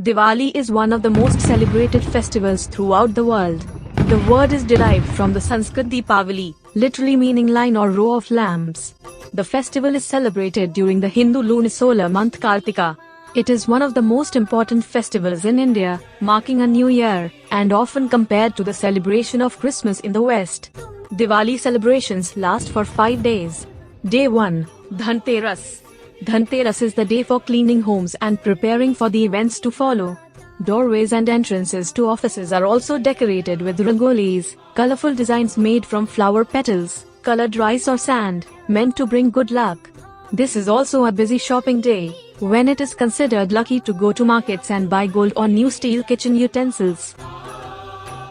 Diwali is one of the most celebrated festivals throughout the world. The word is derived from the Sanskrit Deepavali, literally meaning line or row of lamps. The festival is celebrated during the Hindu lunisolar month Kartika. It is one of the most important festivals in India, marking a new year, and often compared to the celebration of Christmas in the West. Diwali celebrations last for 5 days. Day 1, Dhanteras. Dhanteras is the day for cleaning homes and preparing for the events to follow. Doorways and entrances to offices are also decorated with rangolis, colorful designs made from flower petals, colored rice or sand, meant to bring good luck. This is also a busy shopping day, when it is considered lucky to go to markets and buy gold or new steel kitchen utensils.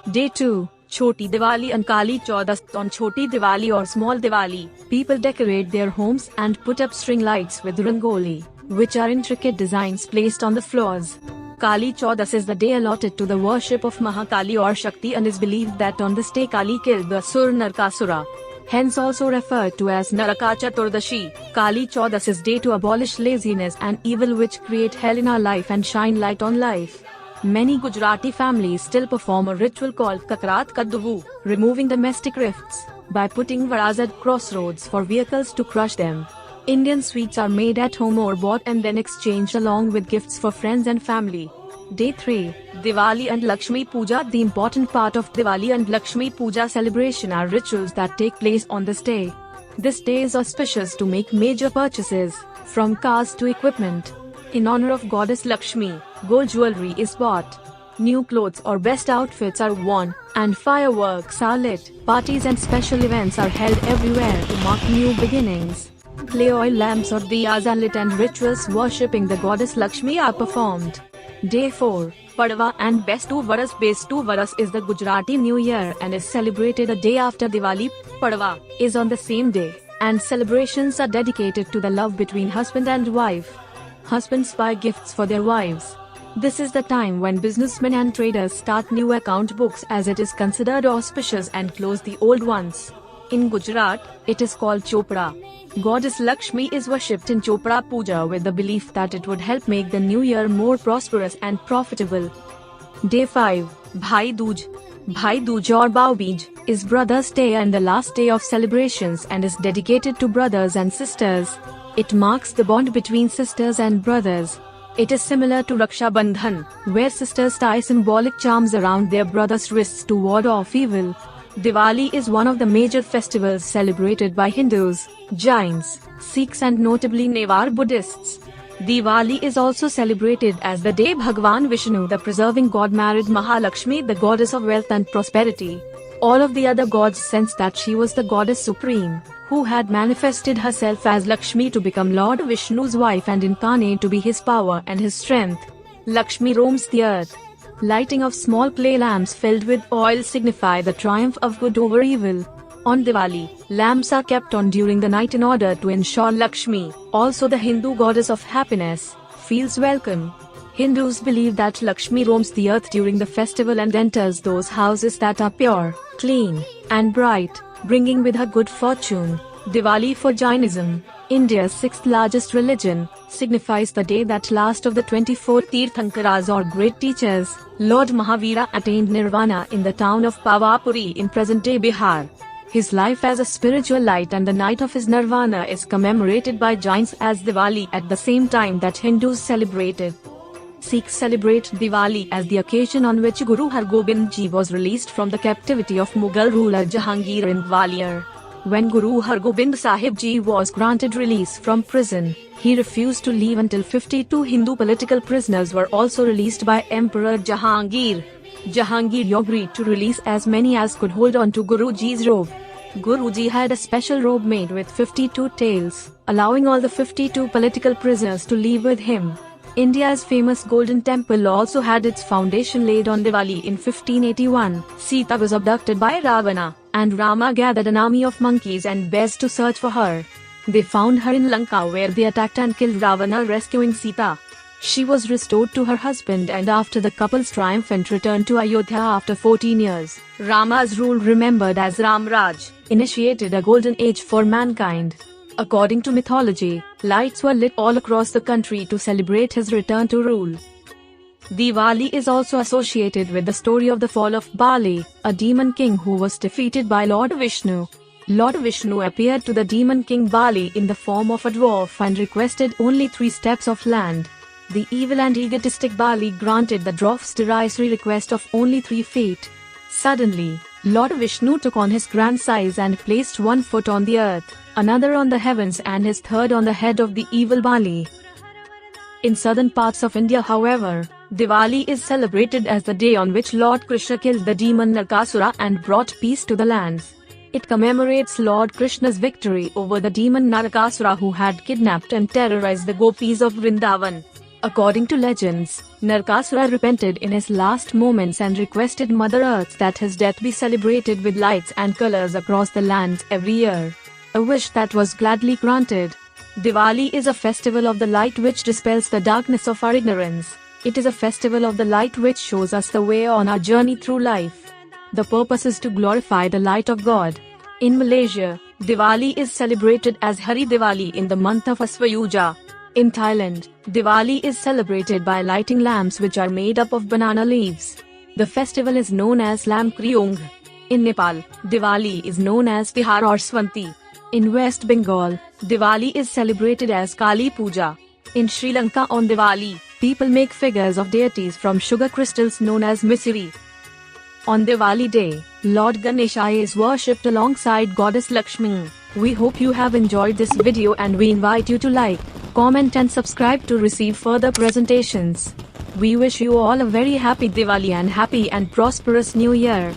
Day 2, Choti Diwali and Kali Chaudas. On Choti Diwali or Small Diwali, people decorate their homes and put up string lights with rangoli, which are intricate designs placed on the floors. Kali Chaudas is the day allotted to the worship of Mahakali or Shakti and is believed that on this day Kali killed the Asur Narakasura. Hence also referred to as Naraka Chaturdashi. Kali Chaudas is day to abolish laziness and evil which create hell in our life and shine light on life. Many Gujarati families still perform a ritual called Kakrat Kadduvu, removing domestic rifts, by putting varas at crossroads for vehicles to crush them. Indian sweets are made at home or bought and then exchanged along with gifts for friends and family. Day 3, Diwali and Lakshmi Puja. The important part of Diwali and Lakshmi Puja celebration are rituals that take place on this day. This day is auspicious to make major purchases, from cars to equipment. In honor of goddess Lakshmi, gold jewelry is bought. New clothes or best outfits are worn, and fireworks are lit. Parties and special events are held everywhere to mark new beginnings. Clay oil lamps or diyas are lit and rituals worshipping the goddess Lakshmi are performed. Day 4, Padwa and Bestu Varas. Bestu Varas is the Gujarati New Year and is celebrated a day after Diwali. Padwa is on the same day, and celebrations are dedicated to the love between husband and wife. Husbands buy gifts for their wives. This is the time when businessmen and traders start new account books as it is considered auspicious and close the old ones. In Gujarat, it is called Chopra. Goddess Lakshmi is worshipped in Chopra Puja with the belief that it would help make the new year more prosperous and profitable. Day 5, Bhai Dooj. Bhai Dooj or Bhau Beej is Brother's Day and the last day of celebrations and is dedicated to brothers and sisters. It marks the bond between sisters and brothers. It is similar to Raksha Bandhan, where sisters tie symbolic charms around their brothers' wrists to ward off evil. Diwali is one of the major festivals celebrated by Hindus, Jains, Sikhs and notably Newar Buddhists. Diwali is also celebrated as the day Bhagwan Vishnu, the preserving god, married Mahalakshmi, the goddess of wealth and prosperity. All of the other gods sensed that she was the goddess supreme, who had manifested herself as Lakshmi to become Lord Vishnu's wife and incarnate to be his power and his strength. Lakshmi roams the earth. Lighting of small clay lamps filled with oil signify the triumph of good over evil. On Diwali, lamps are kept on during the night in order to ensure Lakshmi, also the Hindu goddess of happiness, feels welcome. Hindus believe that Lakshmi roams the earth during the festival and enters those houses that are pure, clean, and bright, bringing with her good fortune. Diwali for Jainism, India's sixth largest religion, signifies the day that last of the 24 Tirthankaras or great teachers, Lord Mahavira, attained nirvana in the town of Pawapuri in present-day Bihar. His life as a spiritual light and the night of his nirvana is commemorated by Jains as Diwali at the same time that Hindus celebrate it. Sikhs celebrate Diwali as the occasion on which Guru Har Gobind Ji was released from the captivity of Mughal ruler Jahangir in Gwalior. When Guru Har Gobind Sahib Ji was granted release from prison, he refused to leave until 52 Hindu political prisoners were also released by Emperor Jahangir. Jahangir agreed to release as many as could hold on to Guruji's robe. Guruji had a special robe made with 52 tails, allowing all the 52 political prisoners to leave with him. India's famous Golden Temple also had its foundation laid on Diwali in 1581. Sita was abducted by Ravana, and Rama gathered an army of monkeys and bears to search for her. They found her in Lanka where they attacked and killed Ravana, rescuing Sita. She was restored to her husband and after the couple's triumphant return to Ayodhya after 14 years, Rama's rule, remembered as Ram Raj, initiated a golden age for mankind. According to mythology, lights were lit all across the country to celebrate his return to rule. Diwali is also associated with the story of the fall of Bali, a demon king who was defeated by Lord Vishnu. Lord Vishnu appeared to the demon king Bali in the form of a dwarf and requested only 3 steps of land. The evil and egotistic Bali granted the dwarf's derisory request of only 3 feet. Suddenly, Lord Vishnu took on his grand size and placed 1 foot on the earth, another on the heavens and his third on the head of the evil Bali. In southern parts of India, however, Diwali is celebrated as the day on which Lord Krishna killed the demon Narkasura and brought peace to the lands. It commemorates Lord Krishna's victory over the demon Narakasura who had kidnapped and terrorized the gopis of Vrindavan. According to legends, Narkasura repented in his last moments and requested Mother Earth that his death be celebrated with lights and colors across the lands every year. A wish that was gladly granted. Diwali is a festival of the light which dispels the darkness of our ignorance. It is a festival of the light which shows us the way on our journey through life. The purpose is to glorify the light of God. In Malaysia, Diwali is celebrated as Hari Diwali in the month of Aswayuja. In Thailand, Diwali is celebrated by lighting lamps which are made up of banana leaves. The festival is known as Lam Kriong. In Nepal, Diwali is known as Tihar or Swanti. In West Bengal, Diwali is celebrated as Kali Puja. In Sri Lanka on Diwali, people make figures of deities from sugar crystals known as Misiri. On Diwali day, Lord Ganesha is worshipped alongside Goddess Lakshmi. We hope you have enjoyed this video and we invite you to like, comment and subscribe to receive further presentations. We wish you all a very happy Diwali and happy and prosperous New Year.